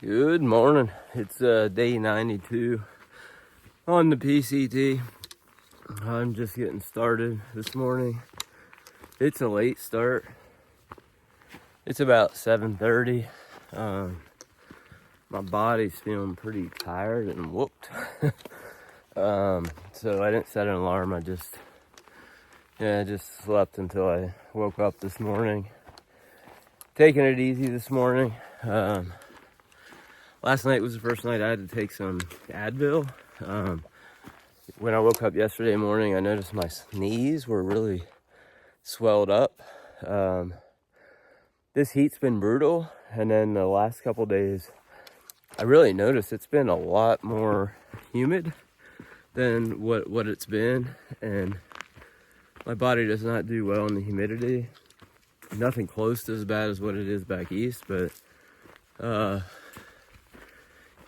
Good morning. It's day 92 on the PCT. I'm just getting started this morning. It's a late start. It's about 7:30. My body's feeling pretty tired and whooped. So I didn't set an alarm. I just slept until I woke up this morning. Taking it easy this morning. Last night was the first night I had to take some Advil. When I woke up yesterday morning, I noticed my knees were really swelled up. This heat's been brutal, and then the last couple days, I really noticed it's been a lot more humid than what it's been, and my body does not do well in the humidity. Nothing close to as bad as what it is back east, but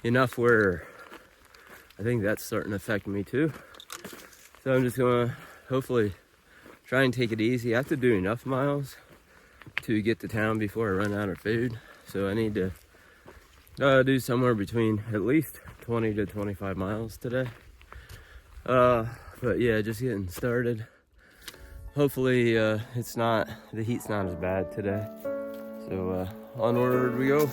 enough where I think that's starting to affect me too. So I'm just gonna hopefully try and take it easy. I have to do enough miles to get to town before I run out of food. So I need to do somewhere between at least 20 to 25 miles today. But yeah, just getting started. Hopefully the heat's not as bad today. So onward we go.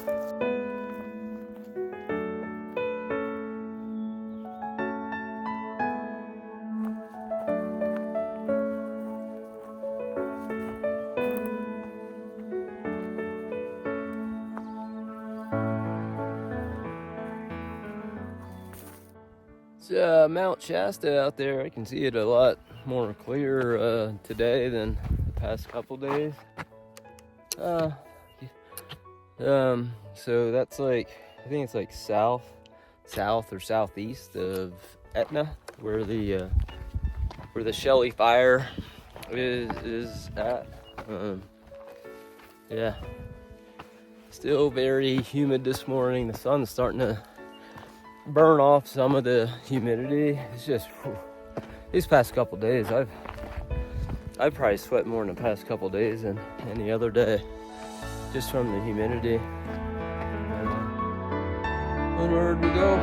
It's Mount Shasta out there. I can see it a lot more clear today than the past couple days. So that's like, I think it's like south or southeast of Etna, where the Shelley fire is at. Yeah, still very humid this morning. The sun's starting to burn off some of the humidity. It's just these past couple days, I've probably sweat more in the past couple days than any other day, just from the humidity. Onward we go.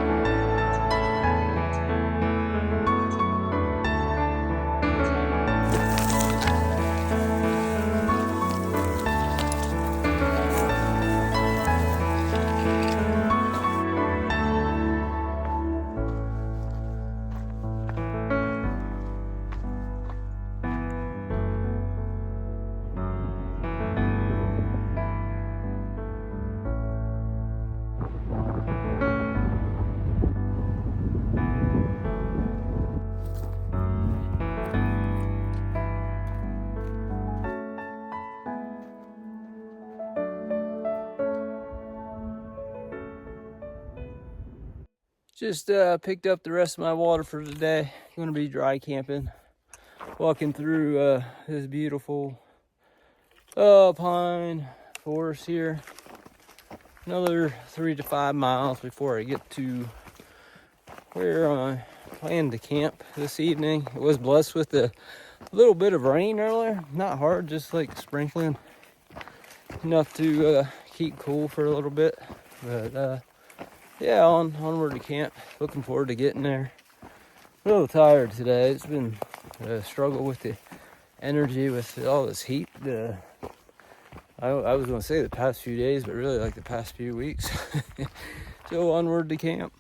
Just picked up the rest of my water for today. Going to be dry camping, walking through this beautiful pine forest here. Another 3 to 5 miles before I get to where I plan to camp this evening. It was blessed with a little bit of rain earlier. Not hard, just like sprinkling, enough to keep cool for a little bit. But yeah, onward to camp. Looking forward to getting there. A little tired today. It's been a struggle with the energy with all this heat. I was going to say the past few days, but really like the past few weeks. So onward to camp.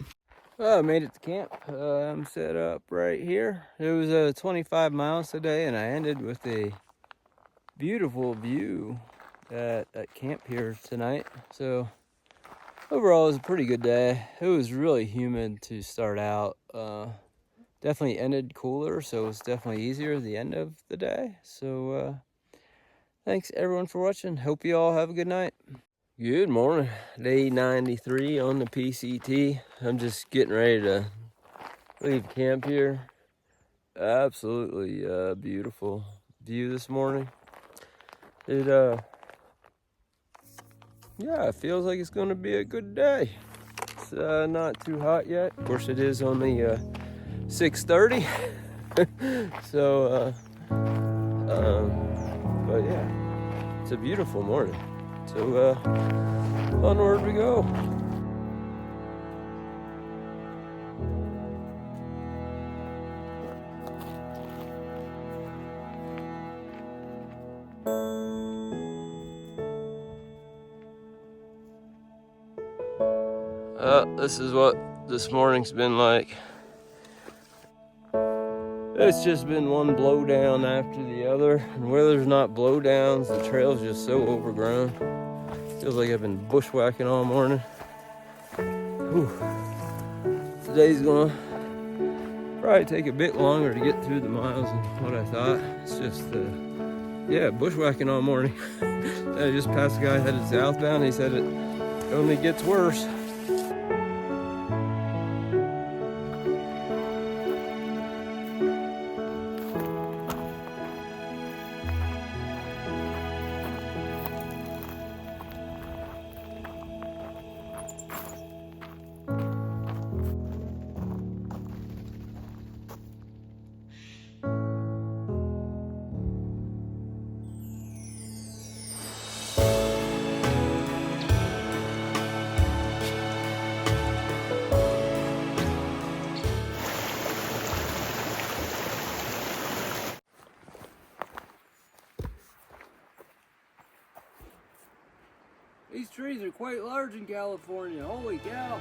I made it to camp. I'm set up right here. It was 25 miles today, and I ended with a beautiful view at camp here tonight. So overall, it was a pretty good day. It was really humid to start out. Definitely ended cooler, so it was definitely easier at the end of the day. So thanks everyone for watching. Hope you all have a good night. Good morning. Day 93 on the PCT. I'm just getting ready to leave camp here. Absolutely beautiful view this morning. It feels like it's gonna be a good day. It's not too hot yet. Of course, it is only 6:30. So, but yeah, it's a beautiful morning. So, onward we go. Well, this is what this morning's been like. It's just been one blowdown after the other, and where there's not blowdowns, the trail's just so overgrown. Feels like I've been bushwhacking all morning. Whew. Today's gonna probably take a bit longer to get through the miles than what I thought. It's just, yeah, bushwhacking all morning. I just passed a guy headed southbound. He said it only gets worse. These trees are quite large in California. Holy cow.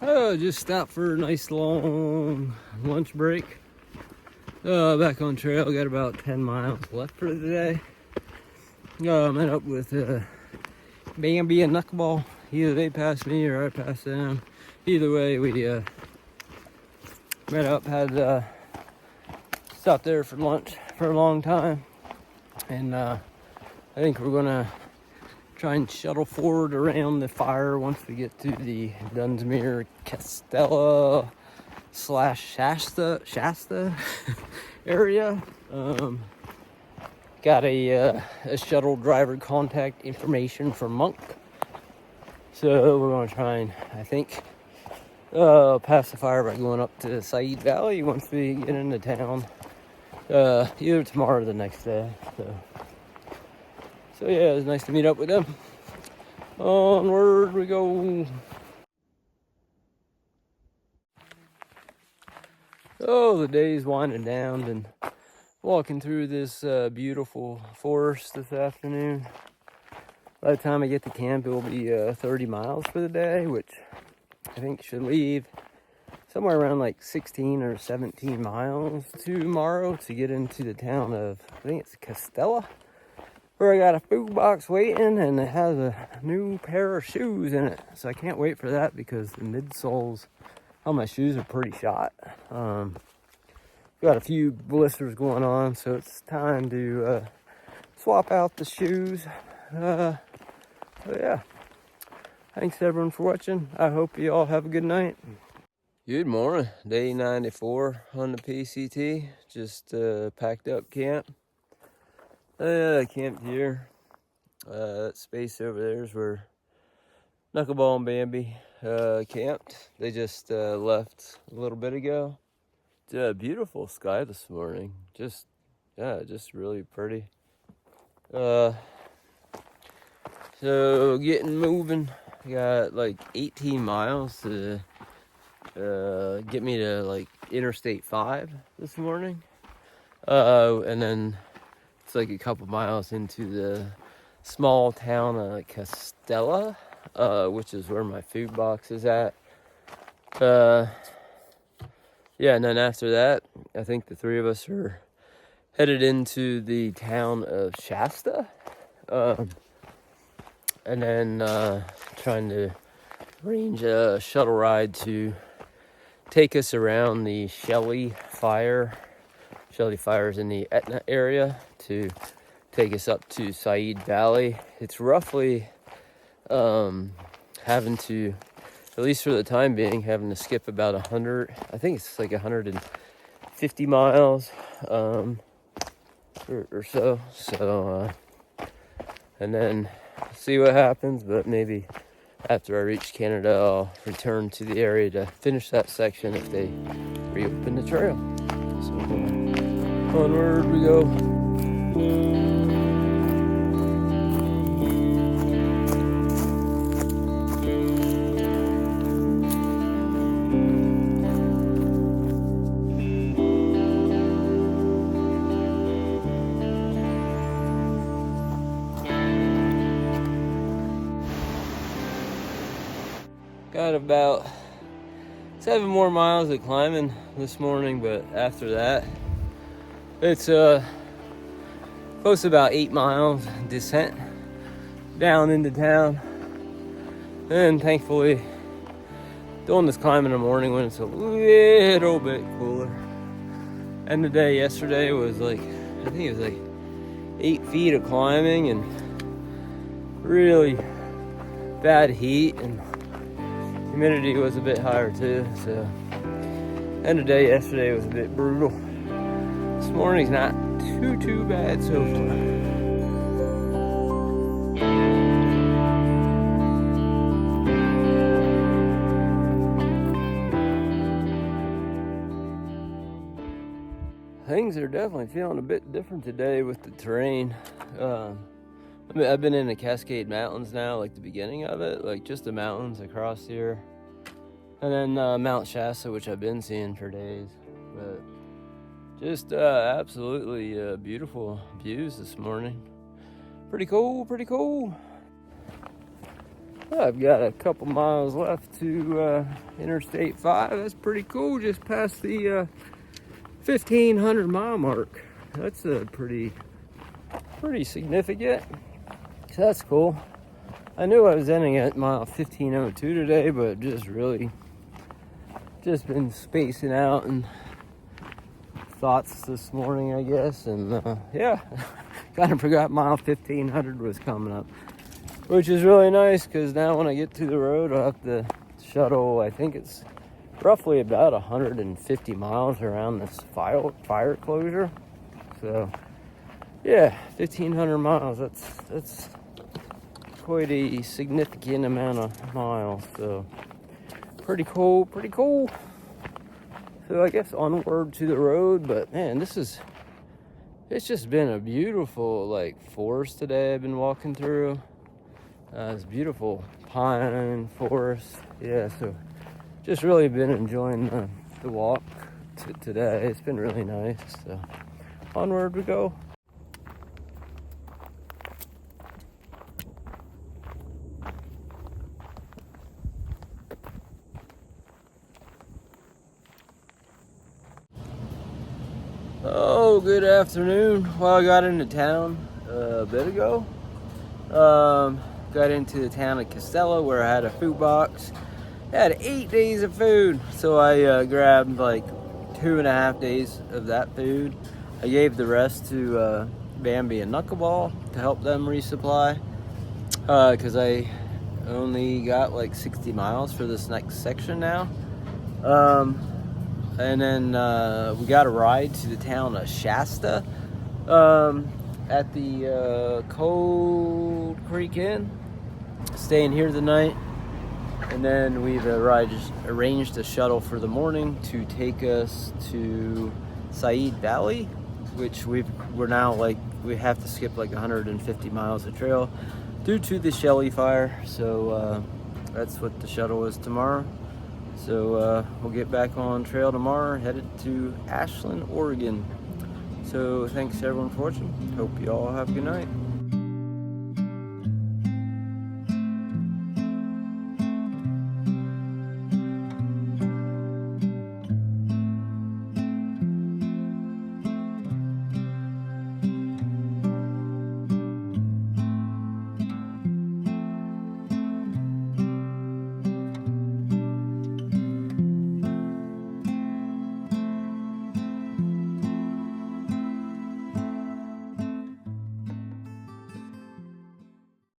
Oh, just stopped for a nice long lunch break. Back on trail, got about 10 miles left for the day. Met up with Bambi and Knuckleball. Either they passed me or I passed them. Either way, we met up, had stopped there for lunch for a long time. And I think we're gonna try and shuttle forward around the fire once we get to the Dunsmuir Castella / Shasta area. Got a shuttle driver contact information from Monk. So we're gonna try and, I think, pass the fire by going up to Said Valley once we get into town. Either tomorrow or the next day. So yeah, it was nice to meet up with them. Onward we go. Oh, the day's winding down and walking through this beautiful forest this afternoon. By the time I get to camp, it will be 30 miles for the day, which I think should leave somewhere around like 16 or 17 miles tomorrow to get into the town of, I think it's Castella, where I got a food box waiting and it has a new pair of shoes in it. So I can't wait for that because the midsoles on my shoes are pretty shot. Got a few blisters going on, so it's time to swap out the shoes. So yeah, thanks everyone for watching. I hope you all have a good night. Good morning, day 94 on the PCT. Just packed up camp. Camped here. That space over there is where Knuckleball and Bambi camped. They just left a little bit ago. It's a beautiful sky this morning. Just really pretty. So getting moving. Got like 18 miles to get me to like Interstate 5 this morning. And then it's like a couple miles into the small town of Castella, which is where my food box is at. Yeah, and then after that, I think the three of us are headed into the town of Shasta. And then trying to arrange a shuttle ride to take us around the Shelley Fire. Shelley Fire is in the Etna area, to take us up to Said Valley. It's roughly having to, at least for the time being, having to skip about 100, I think it's like 150 miles or so. So, and then see what happens, but maybe after I reach Canada, I'll return to the area to finish that section if they reopen the trail. So, onward we go. Got about 7 more miles of climbing this morning, but after that, it's close to about 8 miles descent down into town. And thankfully, doing this climb in the morning when it's a little bit cooler. And the day yesterday was like, I think it was like 8 feet of climbing and really bad heat, and humidity was a bit higher too. So, and the day yesterday was a bit brutal. This morning's not too bad so far. Things are definitely feeling a bit different today with the terrain. I've been in the Cascade Mountains now, like the beginning of it, like just the mountains across here. And then Mount Shasta, which I've been seeing for days. But just absolutely beautiful views this morning. Pretty cool. I've got a couple miles left to Interstate 5. That's pretty cool, just past the 1,500 mile mark. That's a pretty significant. So that's cool. I knew I was ending at mile 1502 today, but just been spacing out and thoughts this morning, I guess. And yeah, kind of forgot mile 1500 was coming up, which is really nice because now when I get to the road, I'll have to shuttle. I think it's roughly about 150 miles around this fire closure. So yeah, 1,500 miles. That's quite a significant amount of miles. So pretty cool. So I guess onward to the road. But man, it's just been a beautiful like forest today I've been walking through. It's beautiful pine forest. Yeah, so just really been enjoying the walk today. It's been really nice. So onward we go. Oh, good afternoon. Well, I got into town a bit ago. Got into the town of Costello where I had a food box. I had 8 days of food, so I grabbed like 2.5 days of that food. I gave the rest to Bambi and Knuckleball to help them resupply, because I only got like 60 miles for this next section now. And then we got a ride to the town of Shasta at the Cold Creek Inn, staying here the night. And then we've arranged a shuttle for the morning to take us to Said Valley, which we're now like, we have to skip like 150 miles of trail due to the Shelley fire. So that's what the shuttle is tomorrow. So we'll get back on trail tomorrow, headed to Ashland, Oregon. So thanks everyone for watching. Hope you all have a good night.